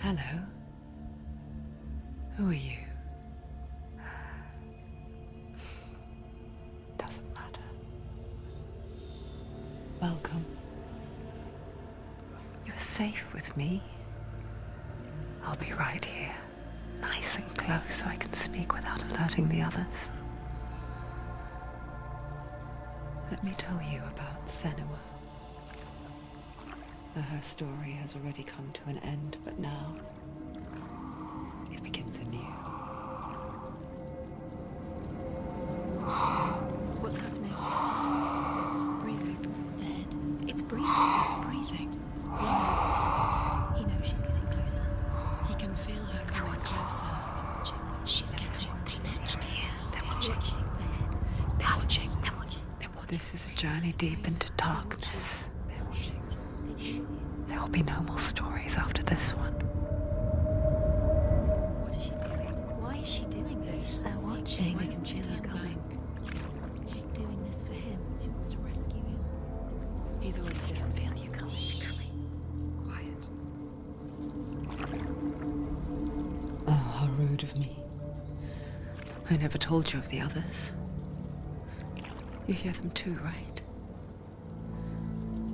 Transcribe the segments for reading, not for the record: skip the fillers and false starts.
Hello. Who are you? Doesn't matter. Welcome. You're safe with me. I'll be right here, nice and close so I can speak without alerting the others. Let me tell you about Senua. Her story has already come to an end, but now it begins anew. What's happening? It's breathing. Dead. It's breathing. It's breathing. Yeah. He knows she's getting closer. He can feel her coming closer. She's getting closer. They're watching. They're watching. They're watching. They're watching. This is a journey deep into darkness. There will be no more stories after this one. What is she doing? Why is she doing this? They're watching. Why doesn't she turn coming? She's doing this for him. She wants to rescue him. He's already dead. I can feel you coming. Quiet. Oh, how rude of me. I never told you of the others. You hear them too, right?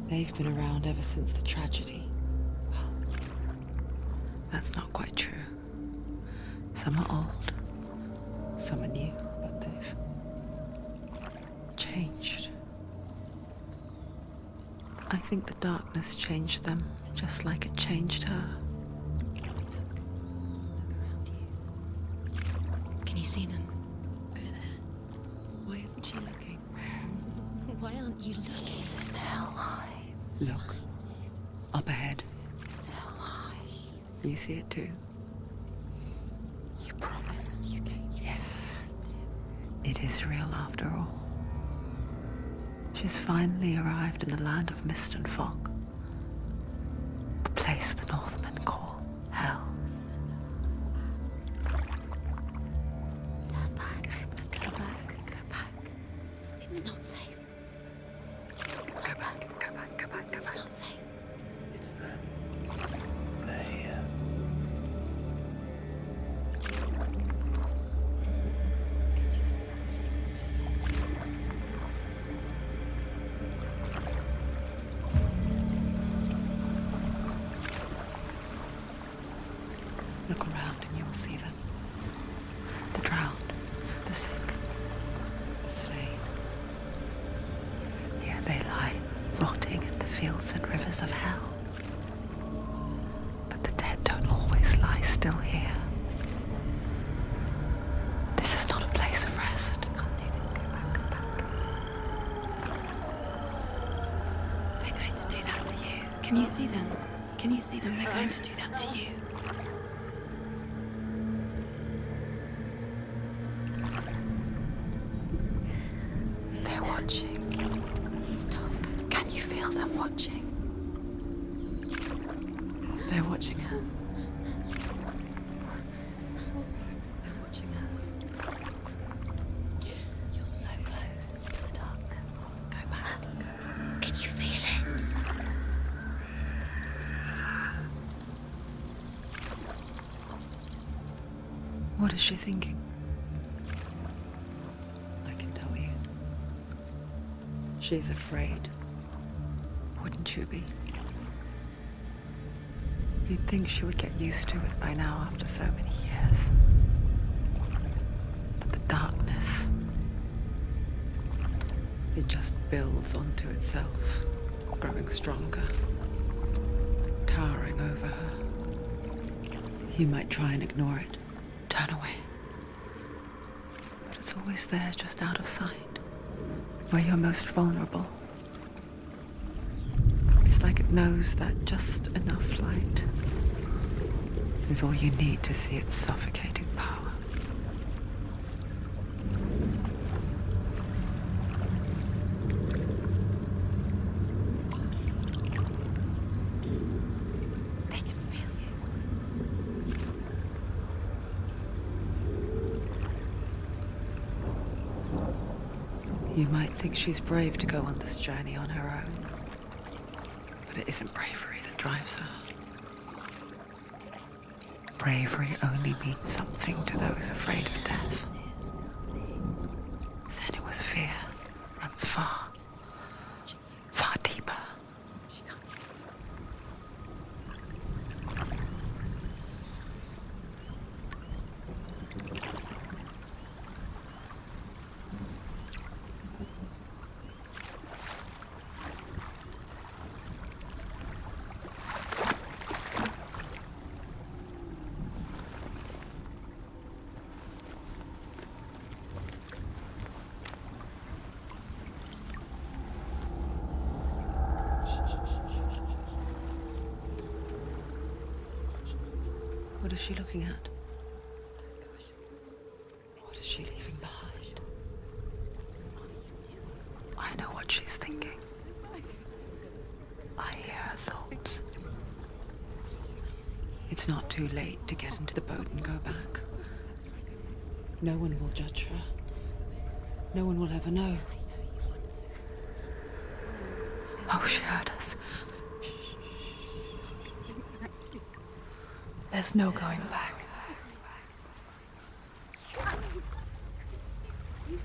They've been around ever since the tragedy. Well, that's not quite true. Some are old, some are new, but they've changed. I think the darkness changed them, just like it changed her. Look around you. Can you see them? Over there. Why isn't she looking? Why aren't you looking? He's in hell high. Look, up ahead. Hell high. You see it too? You promised you gave me. Yes. It is real after all. She's finally arrived in the land of mist and fog. The place the Northmen call hell. Turn back. Go back. Go back. It's not safe. Go back. Go back. Go back. Go It's back. not safe. It's them. They're here. Can you see them? Look around and you will see them. The drowned, the sick, the slain. Here they lie, rotting in the fields and rivers of hell. But the dead don't always lie still here. This is not a place of rest. You can't do this. Go back. Go back. They're going to do that to you. Can you see them? Can you see them? They're going to do that to you. They're watching. Stop. Can you feel them watching? They're watching her. They're watching her. You're so close to the darkness. Go back. Can you feel it? What is she thinking? I can tell you. She's afraid. Wouldn't you be? You'd think she would get used to it by now after so many years. But the darkness, it just builds onto itself, growing stronger, towering over her. You might try and ignore it, turn away. But it's always there, just out of sight, where you're most vulnerable. It's like it knows that just enough light is all you need to see its suffocating power. They can feel you. You might think she's brave to go on this journey on her own, but it isn't bravery that drives her. bravery only means something to those afraid of death. Senua's fear runs far, far deeper. What is she looking at? What is she leaving behind? I know what she's thinking. I hear her thoughts. It's not too late to get into the boat and go back. No one will judge her. No one will ever know. Oh, she heard us. There's no going back. You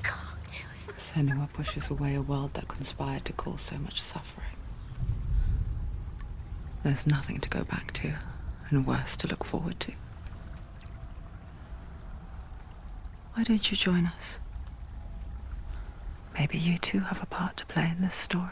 can't do it. Senua pushes away a world that conspired to cause so much suffering. There's nothing to go back to, and worse to look forward to. Why don't you join us? Maybe you too have a part to play in this story.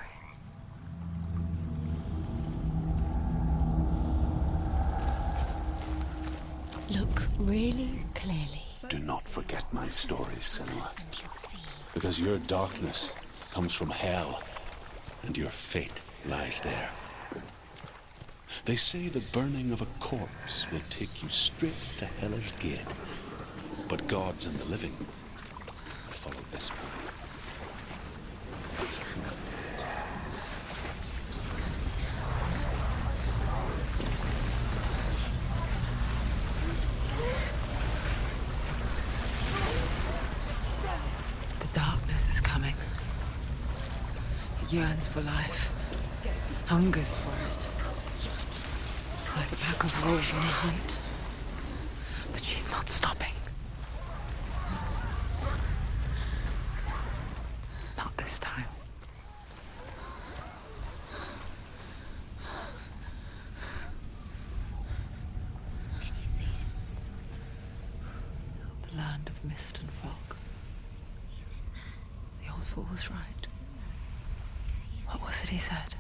Look really clearly. Do not forget my stories, Senua, And you'll see. because your darkness comes from hell, and your fate lies there. They say the burning of a corpse will take you straight to Hela's gate, but gods and the living follow this way. The darkness is coming. It yearns for life, hungers for it. It's like a pack of wolves on a hunt. But she's not stopping. Not this time. Can you see it? The land of mist and fog. He's in there. The old fool was right. You see it? What was it he said?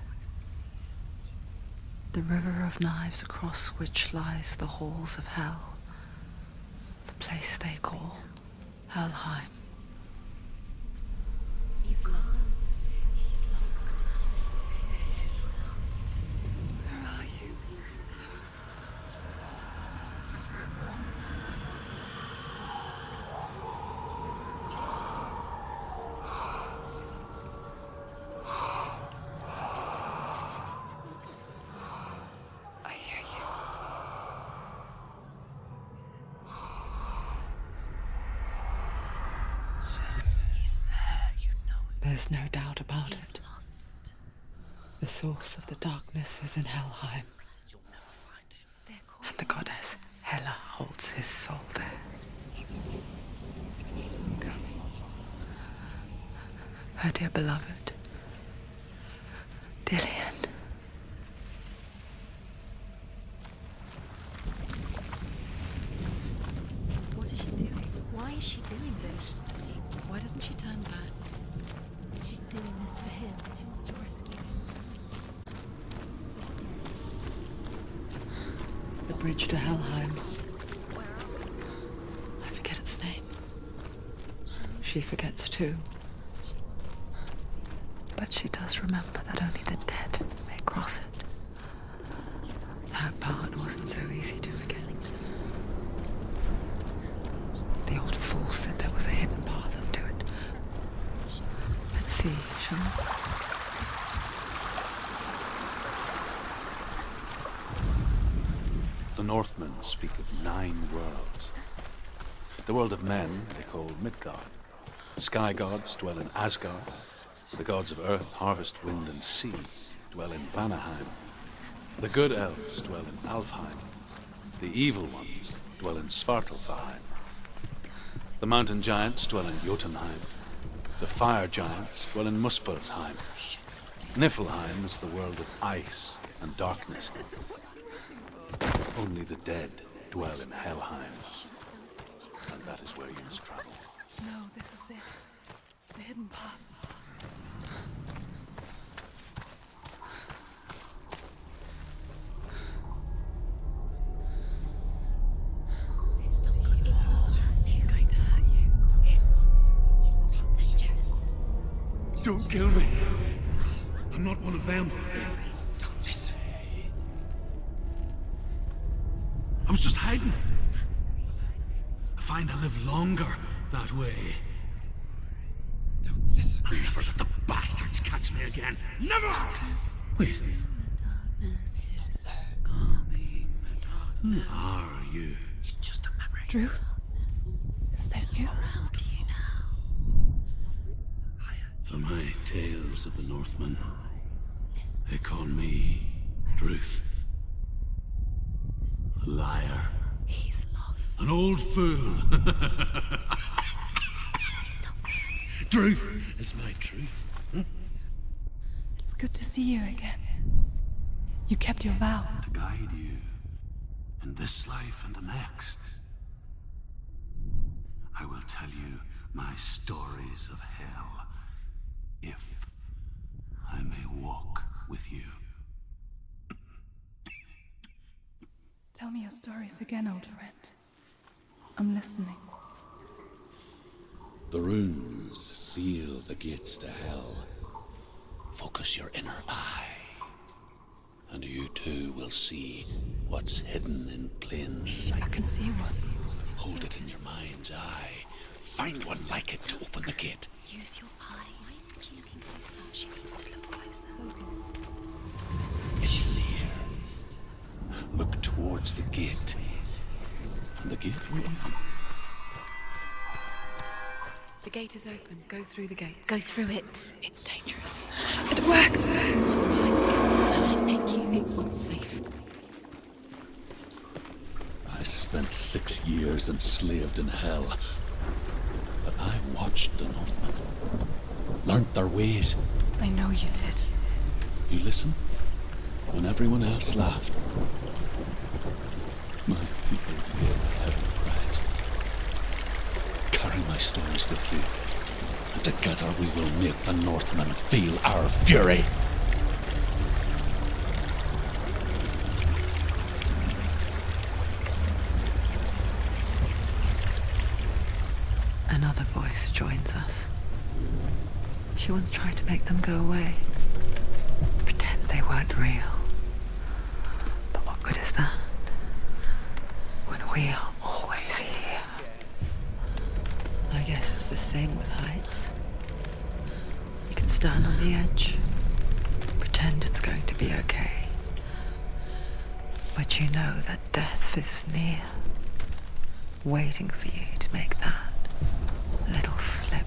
The river of knives across which lies the halls of hell. The place they call Helheim. He's lost. He's lost. Where are you? I hear you. He's there, you know it. There's no doubt about He's it. lost. The source of the darkness is in Helheim, You'll never find him. and the goddess Hela holds his soul there. Her dear beloved, Dillian. What is she doing? Why is she doing this? Why doesn't she turn back? She's doing this for him. She wants to rescue him. The bridge to Helheim. Where else? I forget its name. She forgets too. She wants his soul to be there. But she does remember that only the dead may cross it. That part wasn't so easy to forget. The old fool said there was a hidden path up to it. Let's see, shall we? The Northmen speak of 9 worlds. The world of men they call Midgard. Sky gods dwell in Asgard. The gods of earth, harvest, wind, and sea dwell in Vanaheim. The good elves dwell in Alfheim. The evil ones dwell in Svartalfheim. The mountain giants dwell in Jotunheim. The fire giants dwell in Muspelheim. Niflheim is the world of ice and darkness. Only the dead dwell in Helheim. And that is where you must travel. No, this is it. The hidden path. It's not good. It will. It's going to hurt you. It's dangerous. Don't kill me. I'm not one of them. Don't listen. I was just hiding. I find I live longer that way. Don't listen. I'll never let the bastards catch me again. Never! Wait. Who are you? It's just a memory. Ruth? Is that you? Around you now. For my tales of the Northmen, they call me Druth. The liar. He's lost. An old fool. He's not there. Truth is my truth. It's good to see you again. You kept your vow. To guide you in this life and the next. I will tell you my stories of hell, if I may walk with you. Tell me your stories again, old friend. I'm listening. The runes seal the gates to hell. Focus your inner eye, and you too will see what's hidden in plain sight. I can see one. Hold it in your mind's eye. Find one like it to open the gate. Use your eyes. She's looking closer. She needs to look closer. It's near. Look towards the gate, and the gate will open. The gate is open. Go through the gate. Go through it. It's dangerous. It worked. What's behind the gate? Where would it take you? It's not safe. I spent 6 years enslaved in hell, but I watched the Northmen, learnt their ways. I know you did. You listened when everyone else laughed. My people paid a heavy price. Carry my stories with you, and together we will make the Northmen feel our fury. Another voice joins us. She once tried to make them go away. Pretend they weren't real. But what good is that? When we are always here. I guess it's the same with heights. You can stand on the edge, pretend it's going to be okay. But you know that death is near, waiting for you to make that little slip.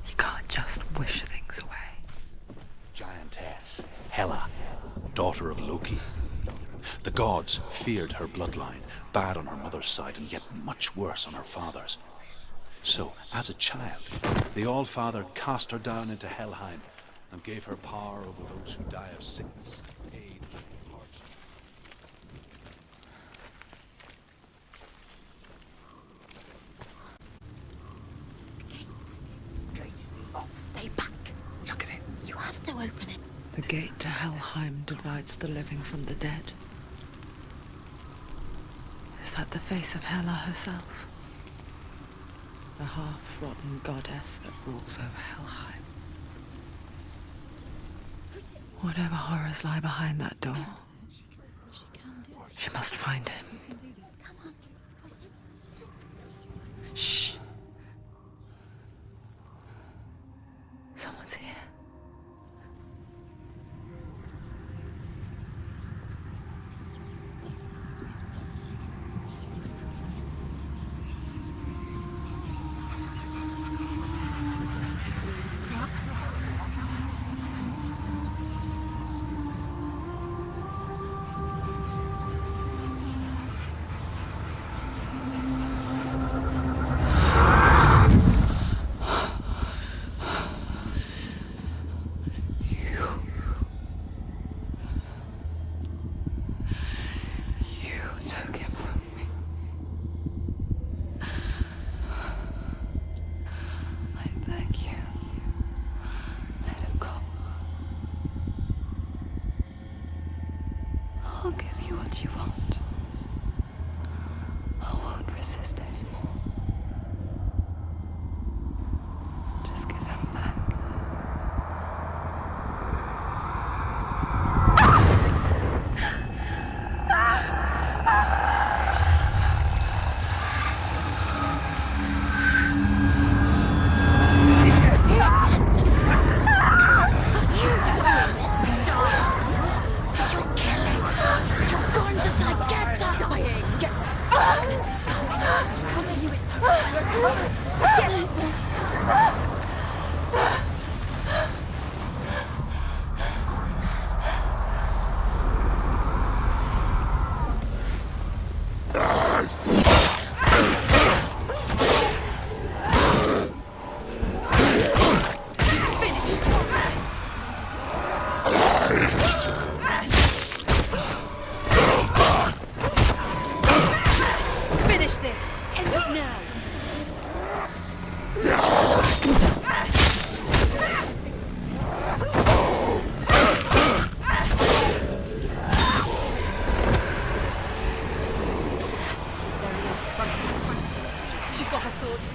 You can't just wish things away. Giantess, Hela, daughter of Loki. The gods feared her bloodline, bad on her mother's side and yet much worse on her father's. So, as a child, the All-Father cast her down into Helheim and gave her power over those who die of sickness, aid, and hardship. Stay back. Look at it. You have to open it. The gate to Helheim divides the living from the dead. Is that the face of Hela herself? The half-rotten goddess that rules over Helheim. Whatever horrors lie behind that door, she must find him. Shh. Someone's here. what you want. I won't resist anymore. Just give him back.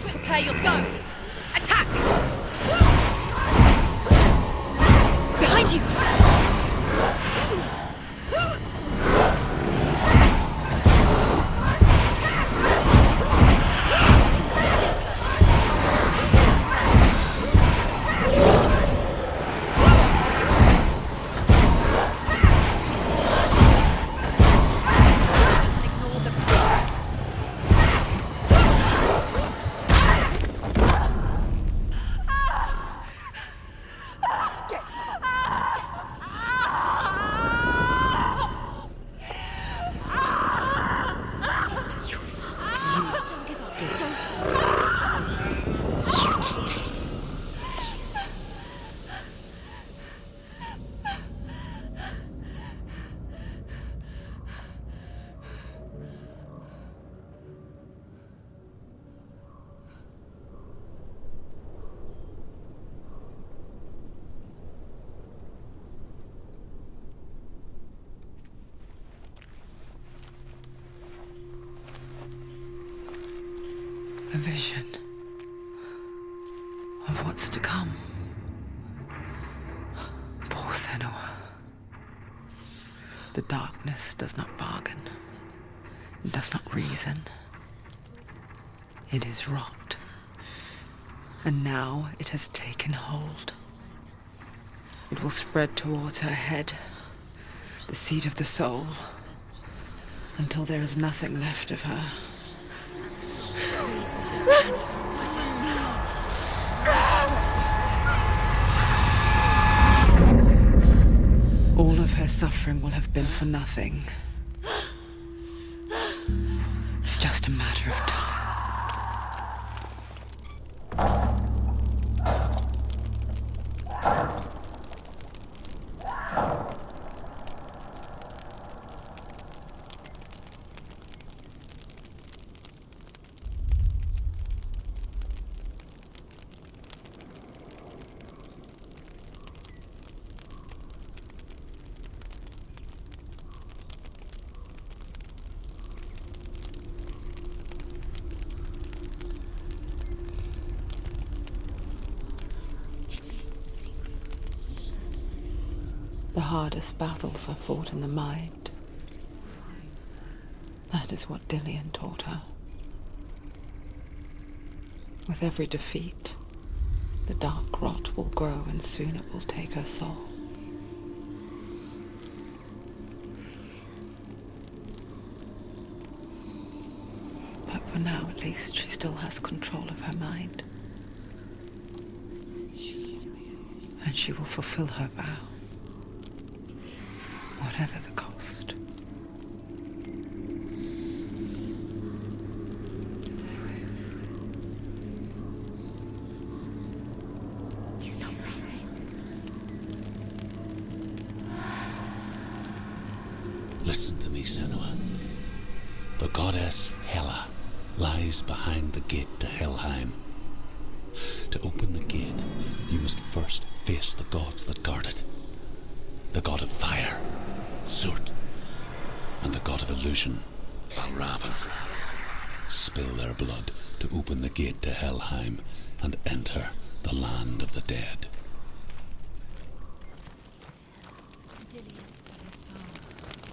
Prepare yourself! Attack! Behind you! A vision of what's to come. Poor Senua. The darkness does not bargain. It does not reason. It is rot. And now it has taken hold. It will spread towards her head, the seat of the soul, until there is nothing left of her. All of her suffering will have been for nothing. It's just a matter of time. The hardest battles are fought in the mind. That is what Dillian taught her. With every defeat, the dark rot will grow and soon it will take her soul. But for now, at least, she still has control of her mind. And she will fulfill her vow. Whatever the cost. He's not there. Listen to me, Senua. The goddess Hela lies behind the gate to Helheim. To open the gate, you must first face the gods that guard it. The god of fire, Surt, and the illusion, Valravan. Spill their blood to open the gate to Helheim and enter the land of the dead.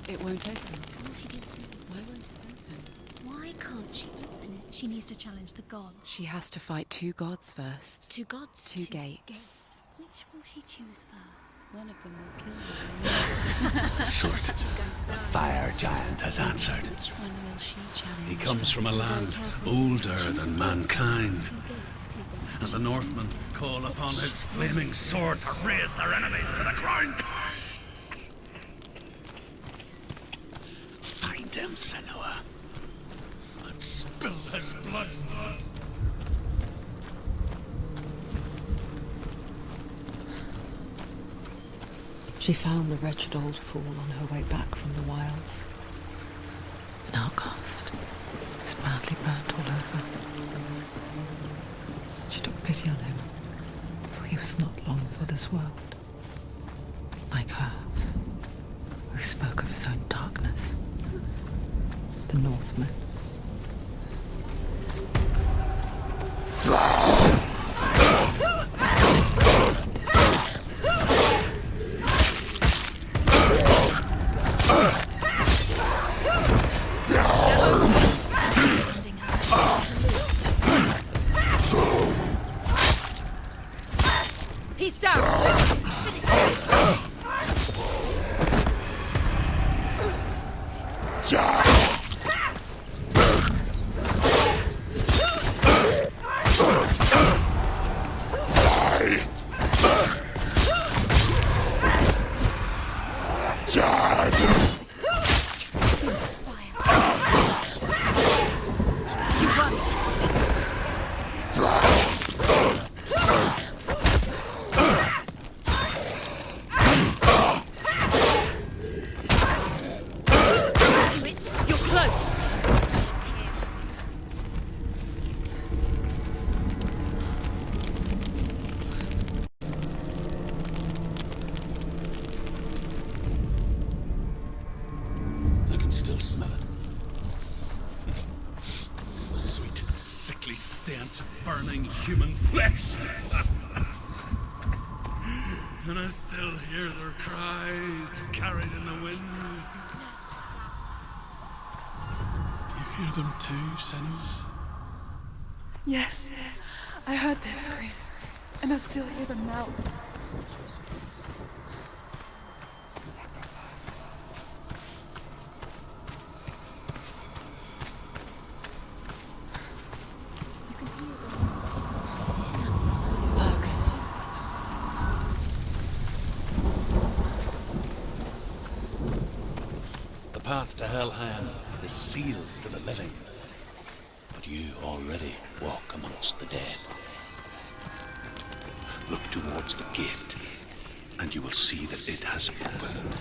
It won't open. Won't she be open? Why won't it open? Why can't she open it? She needs to challenge the gods. She has to fight 2 gods first. 2 gods? 2 gates. Which will she choose first? One of them will kill her. Sort. She's going to die. The fire giant has answered. Which one will she challenge? He comes from a land older than mankind. And the Northmen call upon his flaming sword to raise their enemies to the ground. Find him, Senua, and spill his blood. She found the wretched old fool on her way back from the wilds. An outcast. He was badly burnt all over. She took pity on him, for he was not long for this world. Like her, who spoke of his own darkness. The Northmen. He's down! You're close! I can still smell it. The sweet, sickly stench of burning human flesh. And I still hear their cries carried in the wind. Do you hear them too, Senua? Yes, I heard their screams, and I still hear them now. The path to Helheim is sealed to the living. But you already walk amongst the dead. Look towards the gate, and you will see that it has opened.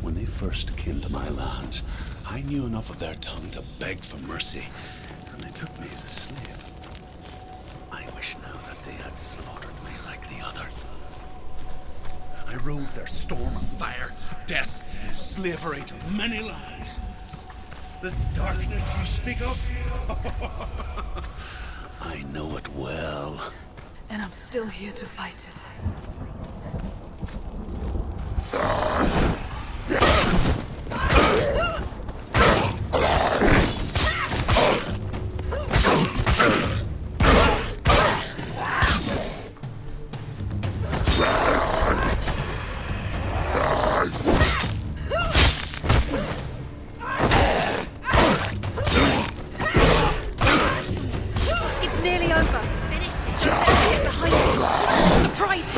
When they first came to my lands, I knew enough of their tongue to beg for mercy, and they took me as a slave. I wish now that they had slaughtered me like the others. I rode their storm of fire, death, slavery to many lands. This darkness you speak of, I know it well. And I'm still here to fight it. It's nearly over. Finish it. Get behind you. The prize.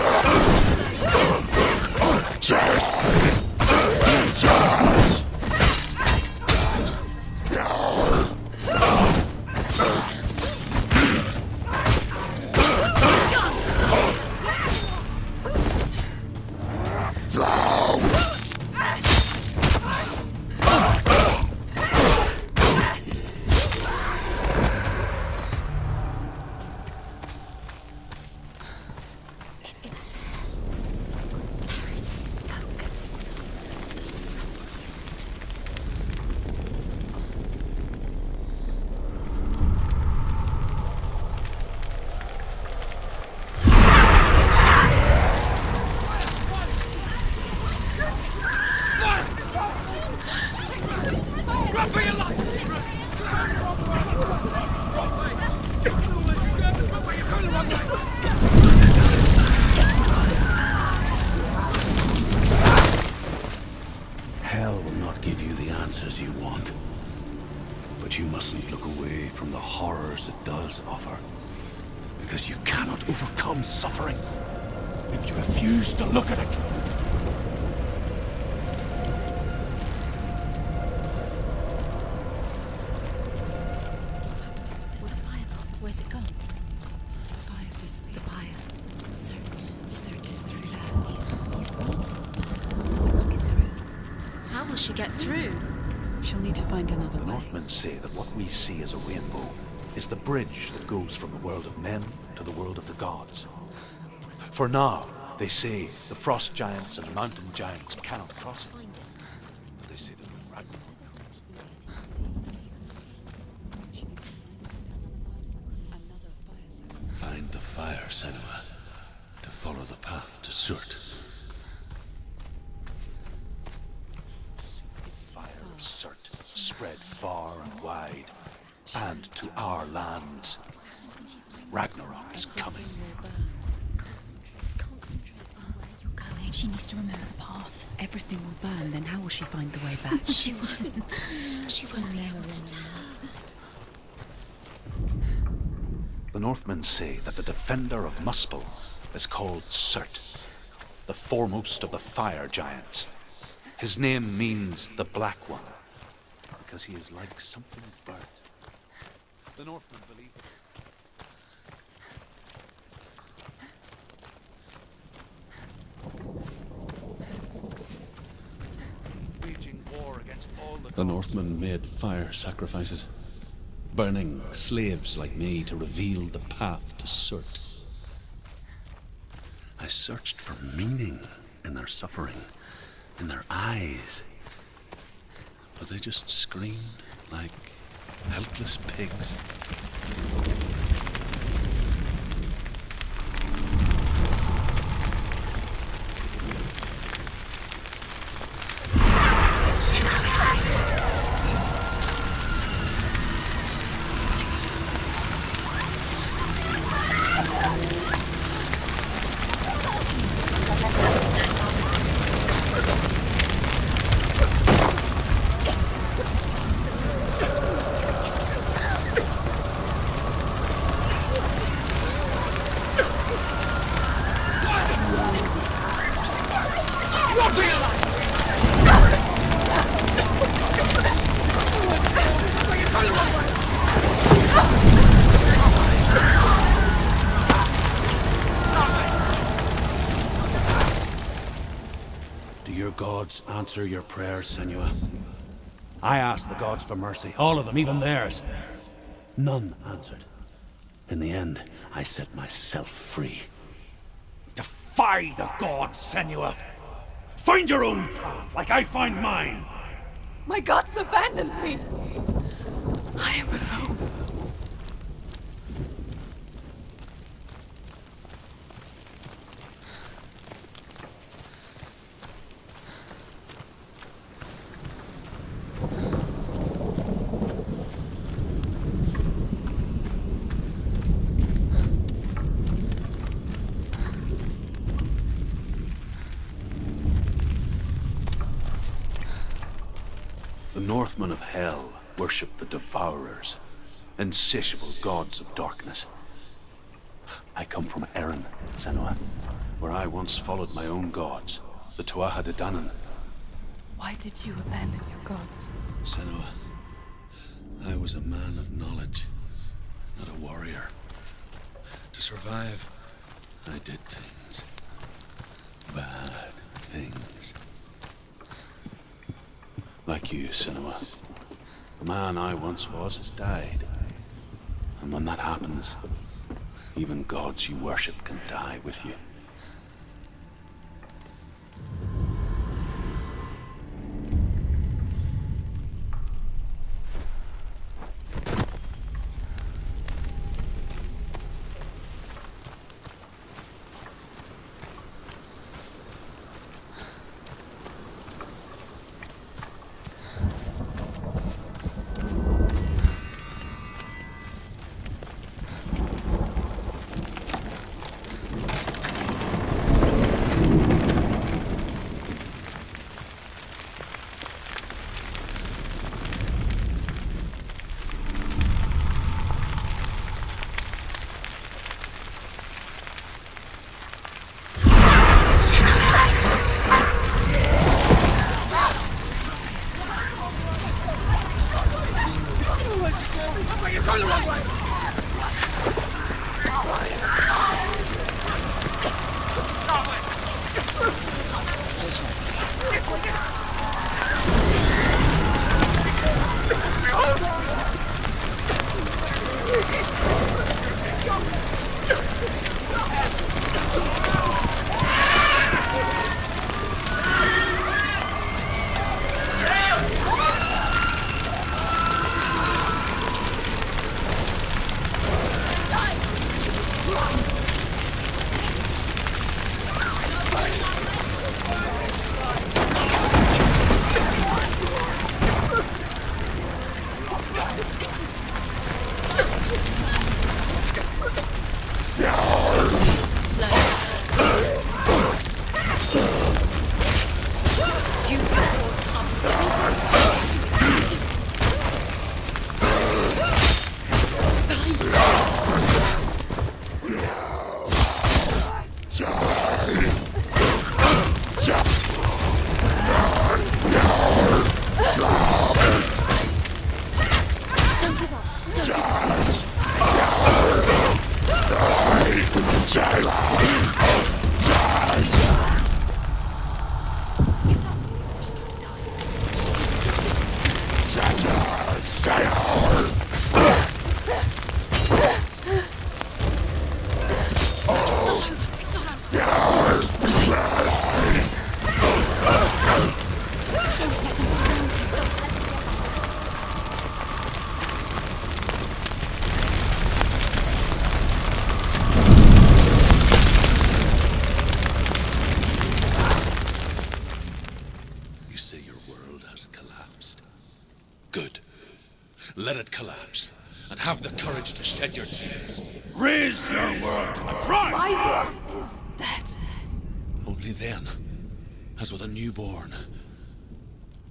But you mustn't look away from the horrors it does offer. Because you cannot overcome suffering if you refuse to look at it. What's happening? Where's the fire gone? Where's it gone? The fire's disappeared. The fire. Cert is through there. He's what? Get through. How will she get through? She'll need to find another The way. Northmen say that what we see as a rainbow is the bridge that goes from the world of men to the world of the gods. For now, they say the frost giants and mountain giants cannot cross it. Find it. They say that when Ragnarok Find the fire, Senua, to follow the path to Surt. fire of Surt spread far and wide, and to our lands. Ragnarok is coming. Concentrate on where you're going. She needs to remember the path. Everything will burn, then how will she find the way back? She won't. She won't be able to tell. The Northmen say that the defender of Muspel is called Surt, the foremost of the fire giants. His name means the Black One, because he is like something burnt. The Northmen believe waging war against all The Northmen made fire sacrifices, burning slaves like me to reveal the path to Surt. I searched for meaning in their suffering, in their eyes. But they just screamed like helpless pigs. Do your gods answer your prayers, Senua? I asked the gods for mercy, all of them, even theirs. None answered. In the end, I set myself free. Defy the gods, Senua! Find your own path, like I find mine! My gods abandoned me. I am alone. The Northmen of Hell worship the Devourers, insatiable gods of darkness. I come from Erin, Senua, where I once followed my own gods, the Tuatha De Danann. Why did you abandon your gods? Senua, I was a man of knowledge, not a warrior. To survive, I did things. Bad things. Like you, Senua. The man I once was has died. And when that happens, even gods you worship can die with you. Let it collapse, and have the courage to shed your tears. Raise your world to the prime! My world is dead. Only then, as with a newborn,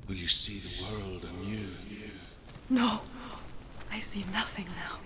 will you see the world anew. No, I see nothing now.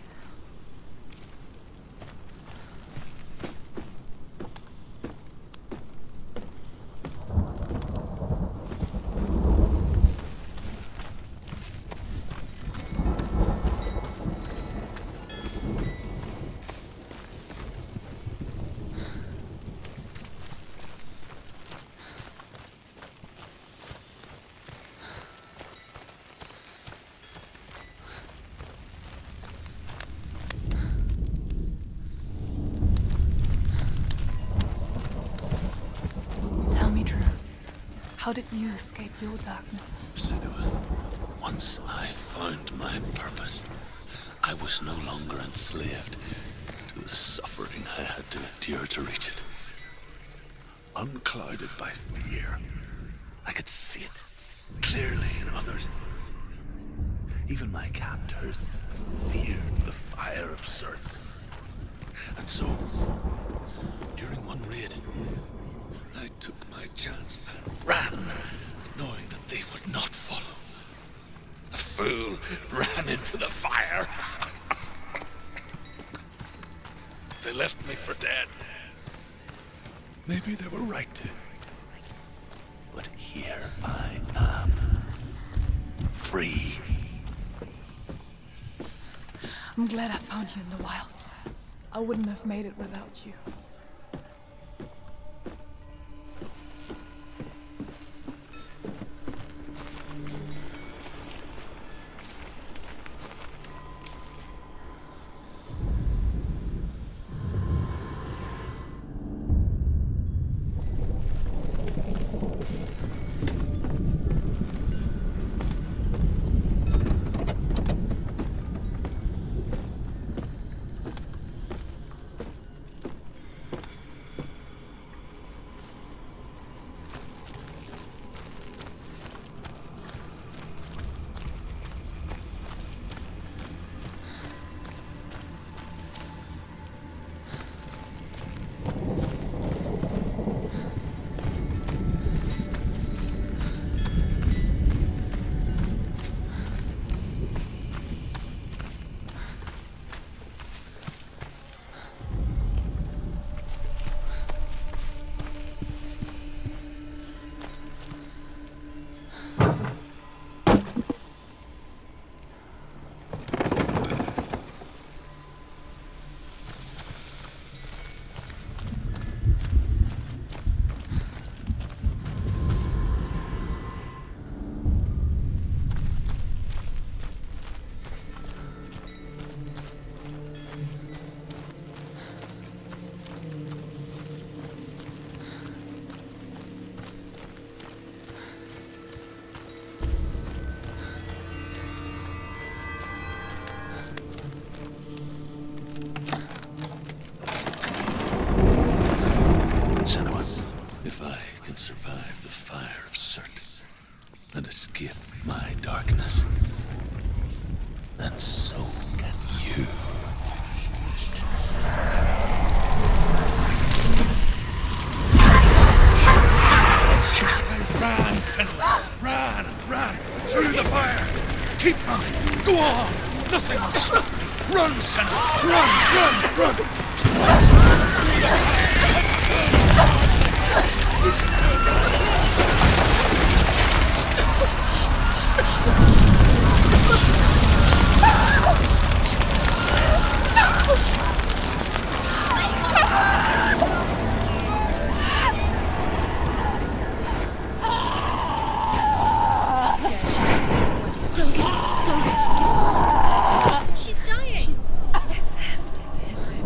How did you escape your darkness? Senua, once I found my purpose, I was no longer enslaved to the suffering I had to endure to reach it. Unclouded by fear, I could see it clearly in others. Even my captors feared the fire of Surt. And so, during one raid, I took my chance and ran, knowing that they would not follow. The fool ran into the fire. They left me for dead. Maybe they were right to. But here I am, free. I'm glad I found you in the wilds. I wouldn't have made it without you. She's dying. It's him. It's him.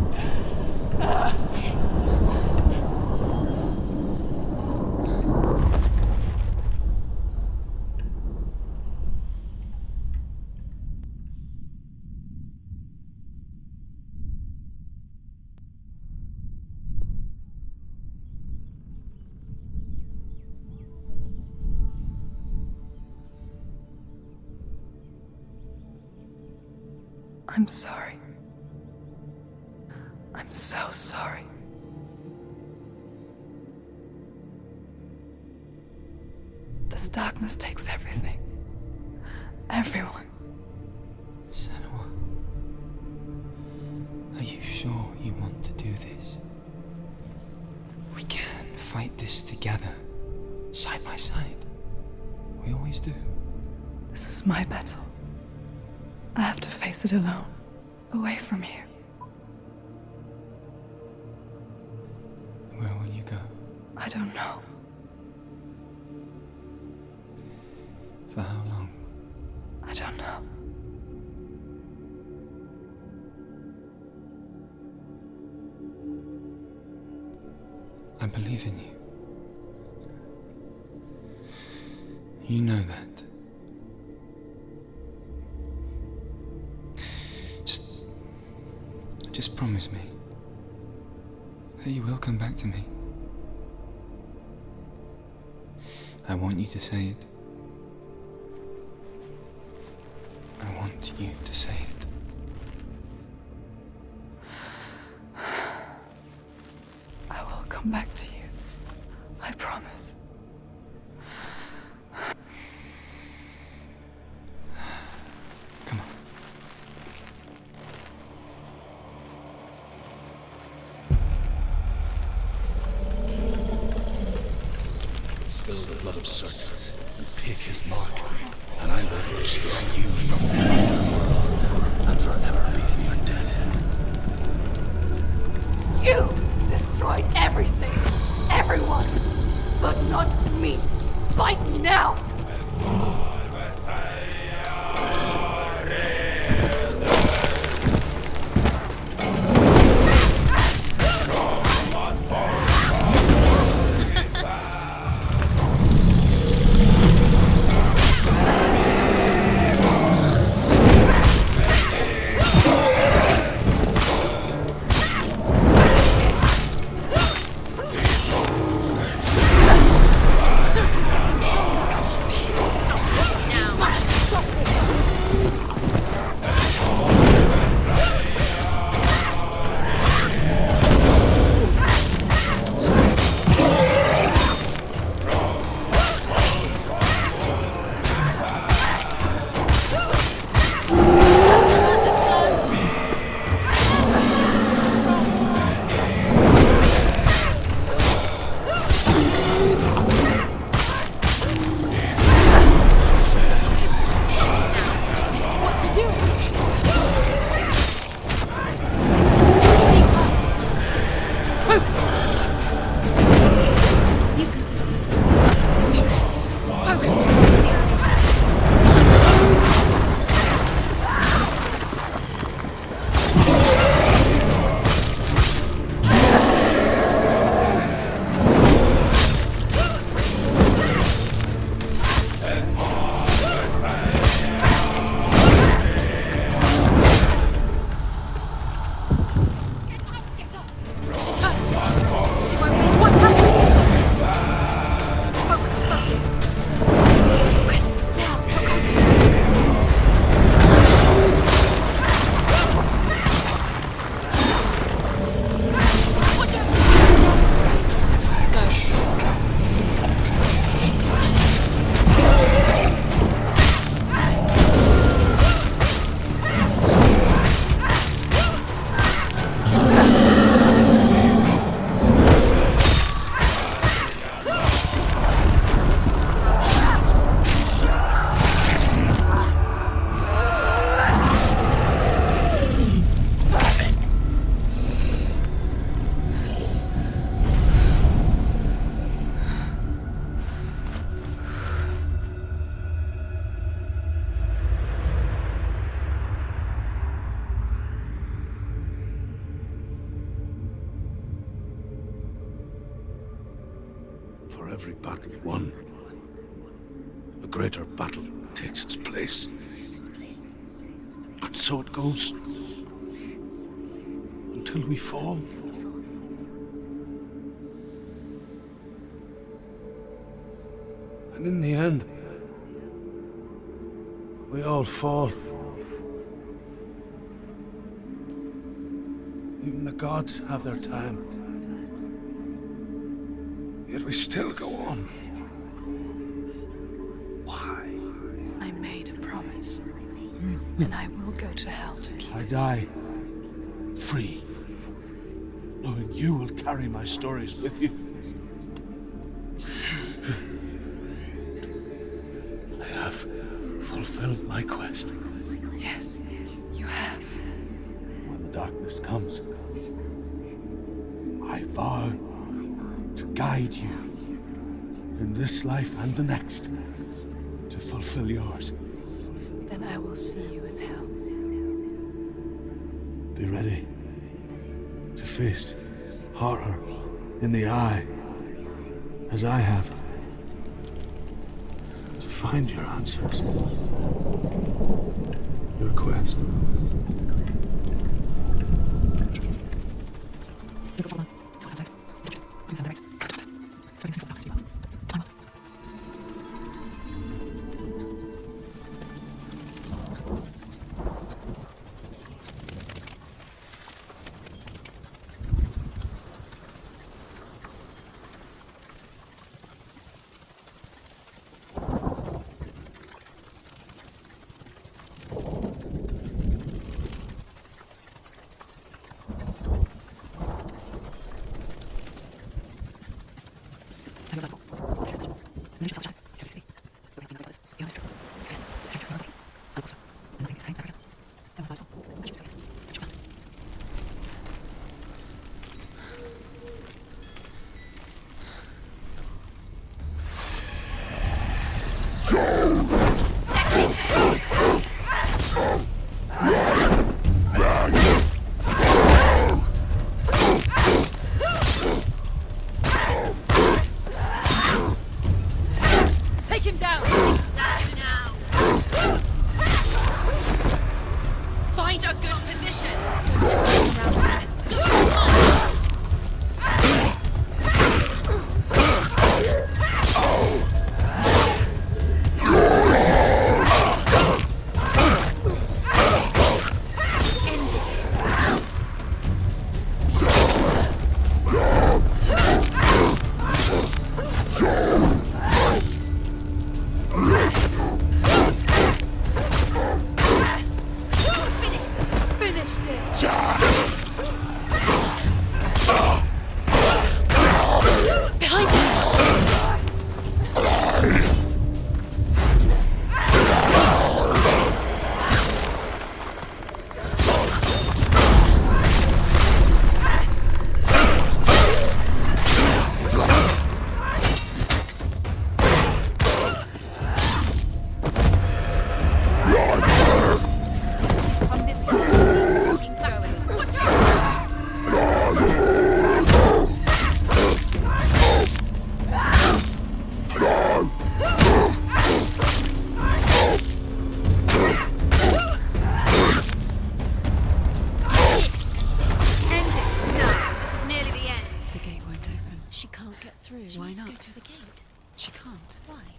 I'm sorry. I'm so sorry. This darkness takes everything. Everyone. Senua, are you sure you want to do this? We can fight this together, side by side. We always do. This is my battle. I have to face it alone, away from here. Where will you go? I don't know. For how long? I don't know. I believe in you. You know that. Just promise me that you will come back to me. I want you to say it. I want you to say it. I will come back to you. I promise. Come on. Spill the blood of Surt and take his mark, and I will restore you from the underworld and forever being your dead. You destroyed everything, everyone, but not me. Fight now! For every battle won, a greater battle takes its place. And so it goes. Until we fall. And in the end, we all fall. Even the gods have their time. Yet we still go on. Why? I made a promise, and I will go to hell to keep I it. die free, knowing you will carry my stories with you. I have fulfilled my quest. Yes, you have. When the darkness comes, I vow to guide you in this life and the next to fulfill yours. Then I will see you in hell. Be ready to face horror in the eye, as I have, to find your answers, your quest. Take him down! Down now! Find a good position!